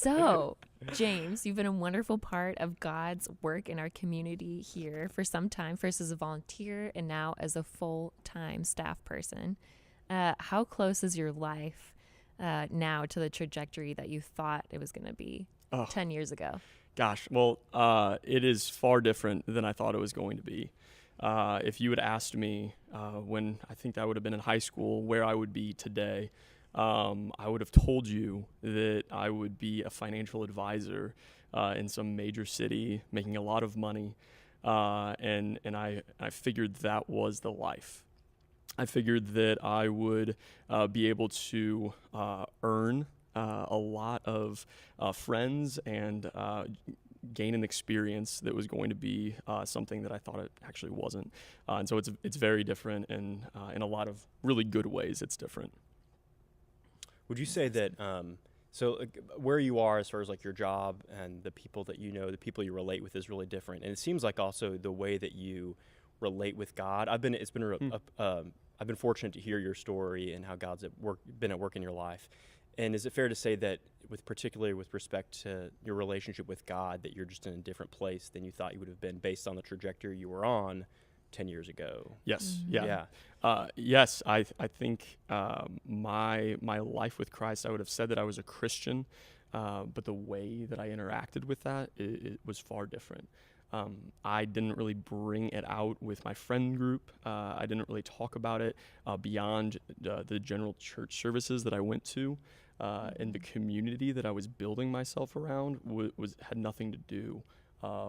So, James, you've been a wonderful part of God's work in our community here for some time, first as a volunteer and now as a full-time staff person. How close is your life now to the trajectory that you thought it was going to be 10 years ago? Gosh, well, it is far different than I thought it was going to be. If you had asked me when I think I would have been in high school where I would be today, I would have told you that I would be a financial advisor in some major city, making a lot of money, and I figured that was the life. I figured that I would be able to earn a lot of friends and gain an experience that was going to be something that I thought it actually wasn't. And so it's very different, and in a lot of really good ways, it's different. Would you say that, where you are as far as like your job and the people that you know, the people you relate with is really different. And it seems like also the way that you relate with God. I've been fortunate to hear your story and how God's been at work in your life. And is it fair to say that particularly with respect to your relationship with God, that you're just in a different place than you thought you would have been based on the trajectory you were on 10 years ago? Yes. Mm-hmm. Yeah. Yes. I think my life with Christ, I would have said that I was a Christian, but the way that I interacted with that, it was far different. I didn't really bring it out with my friend group. I didn't really talk about it beyond the general church services that I went to, and the community that I was building myself around had nothing to do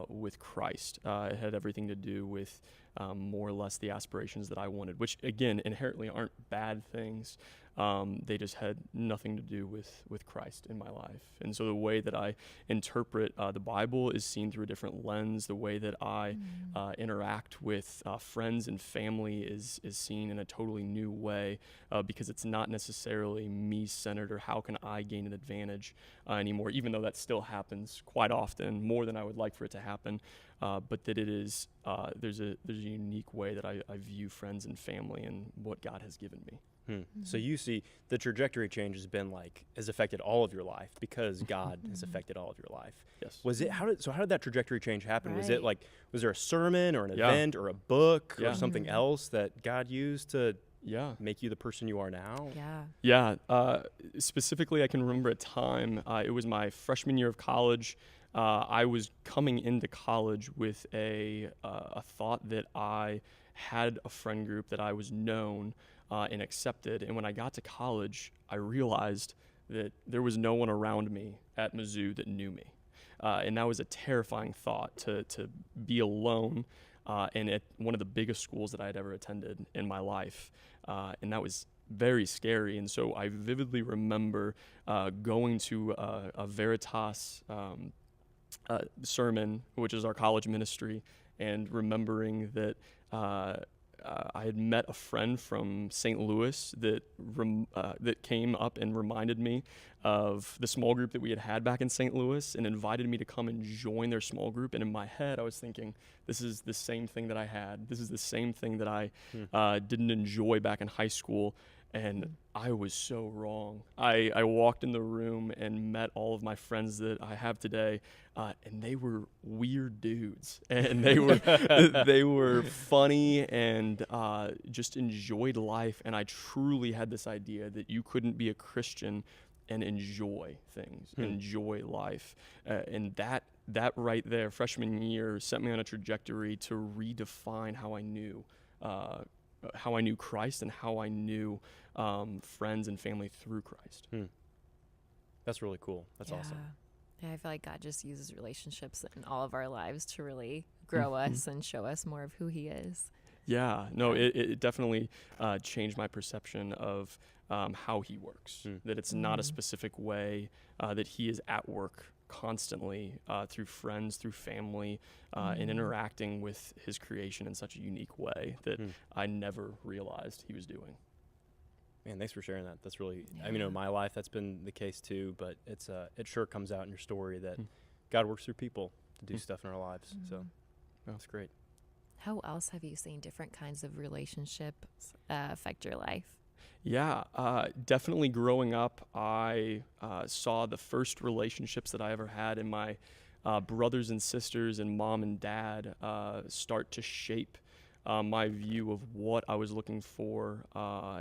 with Christ. It had everything to do with more or less the aspirations that I wanted, which again inherently aren't bad things. They just had nothing to do with Christ in my life. And so the way that I interpret the Bible is seen through a different lens. The way that I interact with friends and family is seen in a totally new way, because it's not necessarily me-centered or how can I gain an advantage anymore, even though that still happens quite often, more than I would like for it to happen. But that it is, there's a unique way that I view friends and family and what God has given me. Mm-hmm. So you see the trajectory change has affected all of your life because God has affected all of your life. Yes. How did that trajectory change happen? Right. Was there a sermon or an event or a book or something Mm-hmm. else that God used to make you the person you are now? Yeah. Yeah. Specifically, I can remember a time, it was my freshman year of college. I was coming into college with a thought that I had a friend group, that I was known and accepted. And when I got to college, I realized that there was no one around me at Mizzou that knew me. And that was a terrifying thought, to be alone and at one of the biggest schools that I had ever attended in my life. And that was very scary. And so I vividly remember going to a Veritas sermon, which is our college ministry, and remembering that I had met a friend from St. Louis that came up and reminded me of the small group that we had back in St. Louis and invited me to come and join their small group. And in my head, I was thinking, this is the same thing that I had. This is the same thing that I didn't enjoy back in high school. And I was so wrong. I walked in the room and met all of my friends that I have today, and they were weird dudes, and they were funny and just enjoyed life. And I truly had this idea that you couldn't be a Christian and enjoy things, enjoy life, and that right there, freshman year, set me on a trajectory to redefine how I knew Christ and how I knew friends and family through Christ. That's really cool. That's awesome. Yeah, I feel like God just uses relationships in all of our lives to really grow us and show us more of who He is. Yeah, no, it definitely changed my perception of how He works, that it's not a specific way, that He is at work constantly through friends, through family, and interacting with His creation in such a unique way that I never realized He was doing. Man, thanks for sharing that. That's really, in my life, that's been the case too, but it sure comes out in your story that God works through people to do stuff in our lives. So that's great. How else have you seen different kinds of relationships affect your life? Yeah, definitely growing up, I saw the first relationships that I ever had in my brothers and sisters and mom and dad start to shape my view of what I was looking for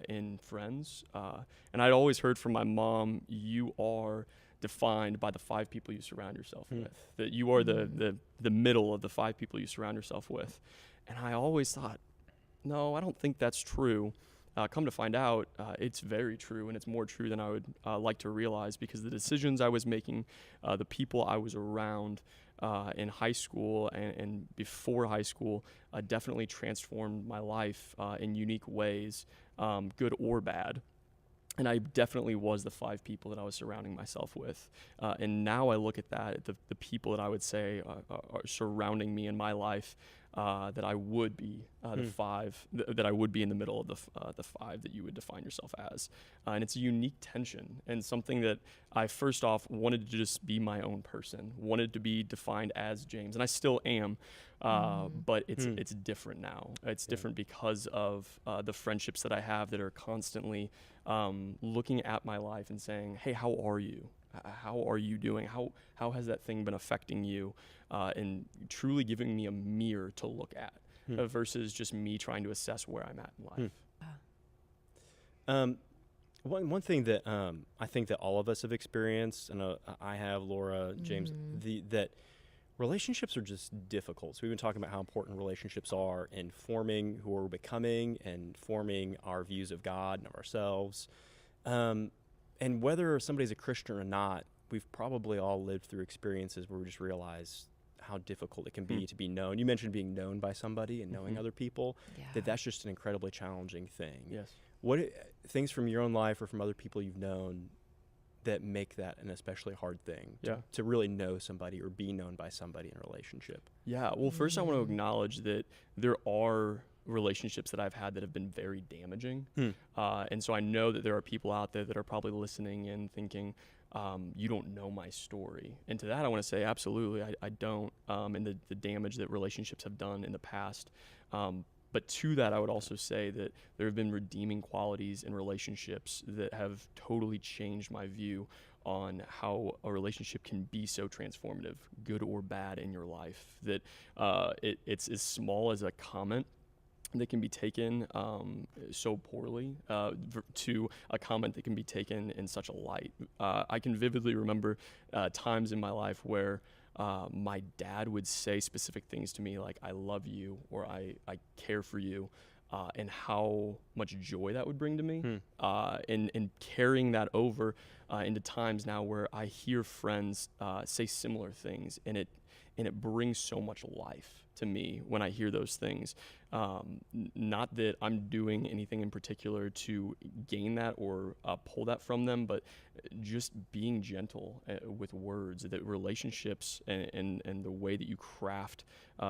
in friends. And I'd always heard from my mom, you are defined by the 5 people you surround yourself with, that you are the middle of the 5 people you surround yourself with. And I always thought, no, I don't think that's true. Come to find out, it's very true, and it's more true than I would like to realize, because the decisions I was making, the people I was around in high school and before high school definitely transformed my life in unique ways, good or bad. And I definitely was the 5 people that I was surrounding myself with. And now I look at that, the people that I would say are surrounding me in my life, that I would be the 5, that I would be in the middle of the 5 that you would define yourself as. And it's a unique tension, and something that I first off wanted to just be my own person, wanted to be defined as James, and I still am. But it's different now. It's different because of the friendships that I have that are constantly looking at my life and saying, hey, how are you? How are you doing? How has that thing been affecting you? And truly giving me a mirror to look at versus just me trying to assess where I'm at in life. One thing that I think that all of us have experienced, and I have, Laura, James, that relationships are just difficult. So we've been talking about how important relationships are in forming who we're becoming and forming our views of God and of ourselves. And whether somebody's a Christian or not, we've probably all lived through experiences where we just realize how difficult it can be to be known. You mentioned being known by somebody and knowing other people, that's just an incredibly challenging thing. Yes. What things from your own life or from other people you've known that make that an especially hard thing to really know somebody or be known by somebody in a relationship? Yeah, well, first I want to acknowledge that there are relationships that I've had that have been very damaging. And so I know that there are people out there that are probably listening and thinking, you don't know my story. And to that I want to say, absolutely, I don't, and the damage that relationships have done in the past. But to that, I would also say that there have been redeeming qualities in relationships that have totally changed my view on how a relationship can be so transformative, good or bad, in your life. That it's as small as a comment that can be taken so poorly to a comment that can be taken in such a light. I can vividly remember times in my life where my dad would say specific things to me like, I love you, or I care for you, and how much joy that would bring to me. And carrying that over into times now where I hear friends say similar things, and it brings so much life to me when I hear those things. Not that I'm doing anything in particular to gain that or pull that from them, but just being gentle with words, that relationships and the way that you craft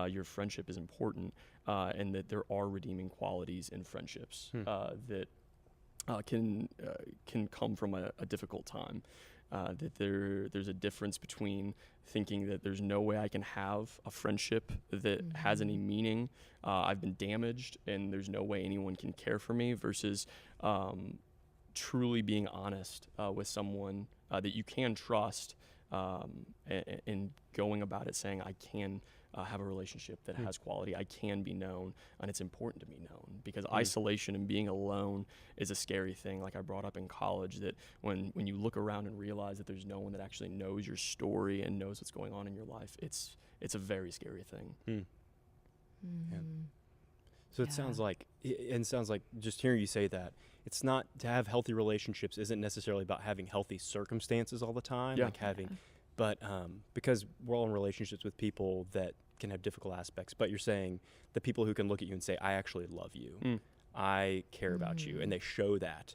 your friendship is important, and that there are redeeming qualities in friendships that can come from a difficult time. That there's a difference between thinking that there's no way I can have a friendship that has any meaning. I've been damaged, and there's no way anyone can care for me, versus truly being honest with someone that you can trust, and going about it saying, I can have a relationship that has quality. I can be known, and it's important to be known, because isolation and being alone is a scary thing. Like I brought up in college, that when you look around and realize that there's no one that actually knows your story and knows what's going on in your life, it's a very scary thing. Yeah. So it sounds like just hearing you say that, it's not to have healthy relationships isn't necessarily about having healthy circumstances all the time, but because we're all in relationships with people that can have difficult aspects, but you're saying the people who can look at you and say, I actually love you, I care about you, and they show that,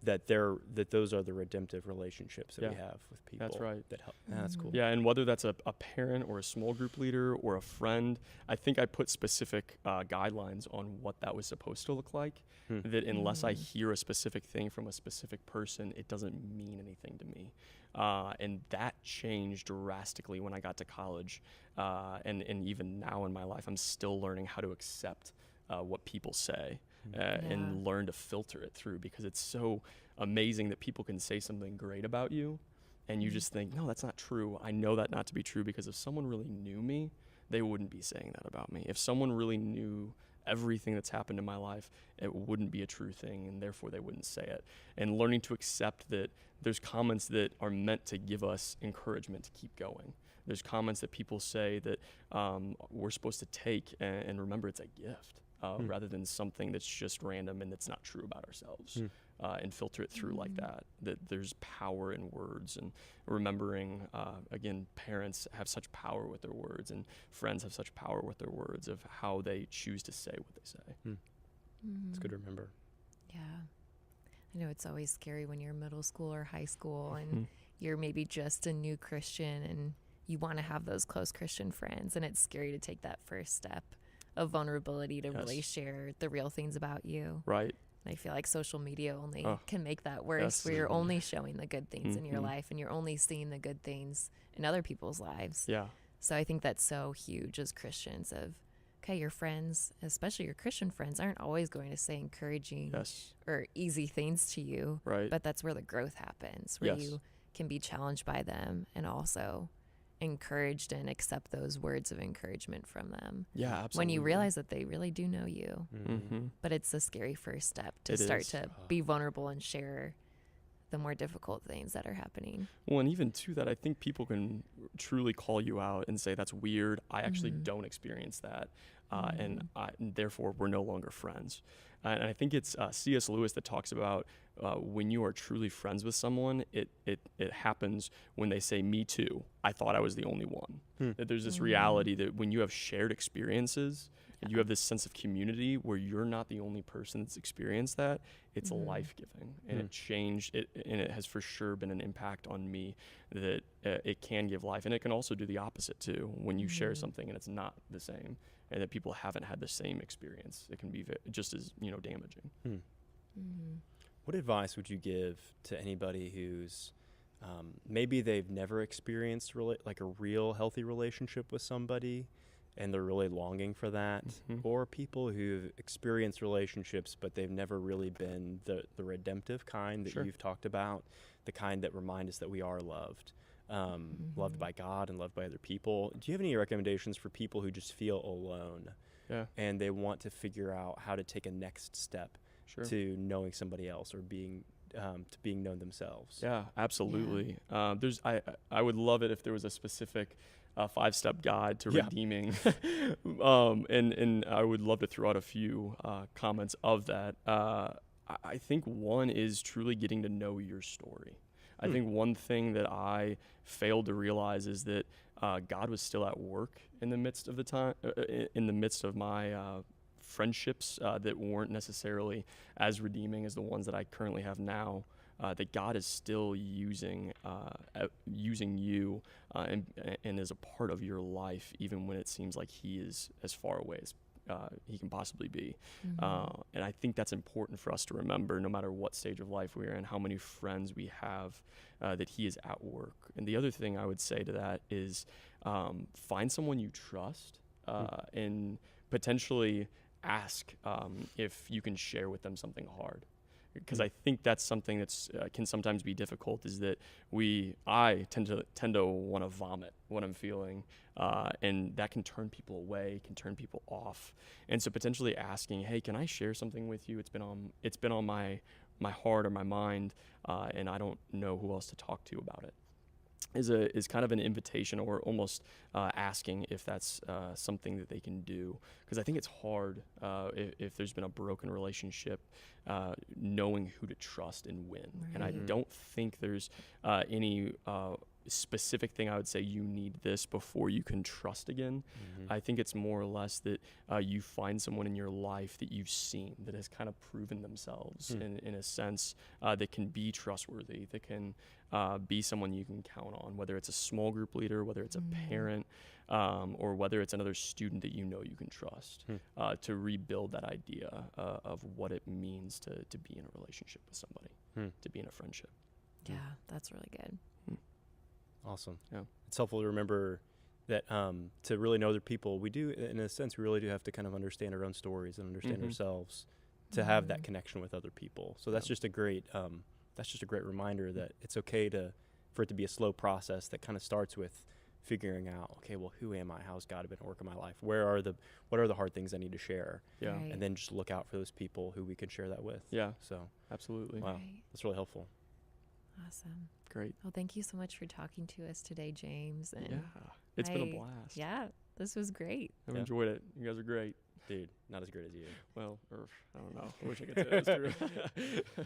that those are the redemptive relationships that we have with people. That's right. That help. That's cool. Yeah, and whether that's a parent or a small group leader or a friend, I think I put specific guidelines on what that was supposed to look like, that unless I hear a specific thing from a specific person, it doesn't mean anything to me. And that changed drastically when I got to college, and even now in my life, I'm still learning how to accept what people say. and learn to filter it through, because it's so amazing that people can say something great about you and you just think, no, that's not true. I know that not to be true, because if someone really knew me, they wouldn't be saying that about me. If someone really knew everything that's happened in my life, it wouldn't be a true thing, and therefore they wouldn't say it. And learning to accept that there's comments that are meant to give us encouragement to keep going. There's comments that people say that we're supposed to take and remember it's a gift, rather than something that's just random and that's not true about ourselves. And filter it through like that there's power in words, and remembering, again, parents have such power with their words, and friends have such power with their words of how they choose to say what they say. It's good to remember. Yeah. I know it's always scary when you're middle school or high school and you're maybe just a new Christian and you want to have those close Christian friends, and it's scary to take that first step of vulnerability to really share the real things about you. Right. I feel like social media only can make that worse, Yes. where you're only showing the good things in your life and you're only seeing the good things in other people's lives. Yeah. So I think that's so huge as Christians of, okay, your friends, especially your Christian friends, aren't always going to say encouraging or easy things to you. Right. But that's where the growth happens, where you can be challenged by them and also encouraged and accept those words of encouragement from them. Yeah, absolutely. When you realize that they really do know you. But it's a scary first step to start to be vulnerable and share the more difficult things that are happening. Well, and even to that, I think people can truly call you out and say, that's weird. I actually don't experience that. And therefore, we're no longer friends. And I think it's C.S. Lewis that talks about when you are truly friends with someone, it happens when they say, me too. I thought I was the only one. That there's this reality that when you have shared experiences, and you have this sense of community where you're not the only person that's experienced that, it's life-giving. And it changed it, and it has for sure been an impact on me that it can give life. And it can also do the opposite too. When you share something and it's not the same, and that people haven't had the same experience, it can be just as, damaging. What advice would you give to anybody who's maybe they've never experienced like a real healthy relationship with somebody, and they're really longing for that, or people who've experienced relationships but they've never really been the redemptive kind that you've talked about, the kind that remind us that we are loved, loved by God and loved by other people? Do you have any recommendations for people who just feel alone and they want to figure out how to take a next step to knowing somebody else, or being to being known themselves? Yeah, absolutely. I would love it if there was a specific 5-step guide to redeeming. And I would love to throw out a few comments of that. I think one is truly getting to know your story. I think one thing that I failed to realize is that God was still at work in the midst of the time, in the midst of my friendships that weren't necessarily as redeeming as the ones that I currently have now. That God is still using you and as a part of your life, even when it seems like He is as far away as He can possibly be. And I think that's important for us to remember, no matter what stage of life we're in, how many friends we have, that He is at work. And the other thing I would say to that is find someone you trust and potentially ask if you can share with them something hard. Because I think that's something that's can sometimes be difficult, is that I tend to want to vomit what I'm feeling, and that can turn people away, can turn people off. And so potentially asking, hey, can I share something with you? It's been on my heart or my mind, and I don't know who else to talk to about it. Is kind of an invitation, or almost asking if that's something that they can do. Because I think it's hard if there's been a broken relationship, knowing who to trust and when. Right. And I don't think there's any specific thing I would say you need this before you can trust again. I think it's more or less that you find someone in your life that you've seen that has kind of proven themselves in a sense, that can be trustworthy, that can be someone you can count on, whether it's a small group leader, whether it's a parent, or whether it's another student that you can trust, to rebuild that idea of what it means to be in a relationship with somebody, to be in a friendship. Yeah, that's really good. Awesome. Yeah. It's helpful to remember that to really know other people, we do, in a sense, we really do have to kind of understand our own stories and understand ourselves to have that connection with other people. So that's just a great reminder that it's okay for it to be a slow process that kind of starts with figuring out, okay, well, who am I? How's God been working in my life? What are the hard things I need to share? Yeah. Right. And then just look out for those people who we can share that with. Yeah. So Absolutely. wow, Right. that's really helpful. Awesome. Great. Well, thank you so much for talking to us today, James. And Yeah. It's been a blast. Yeah, this was great. I've Yeah. enjoyed it. You guys are great. Dude, not as great as you. Well, I don't know. I wish I could say that was true.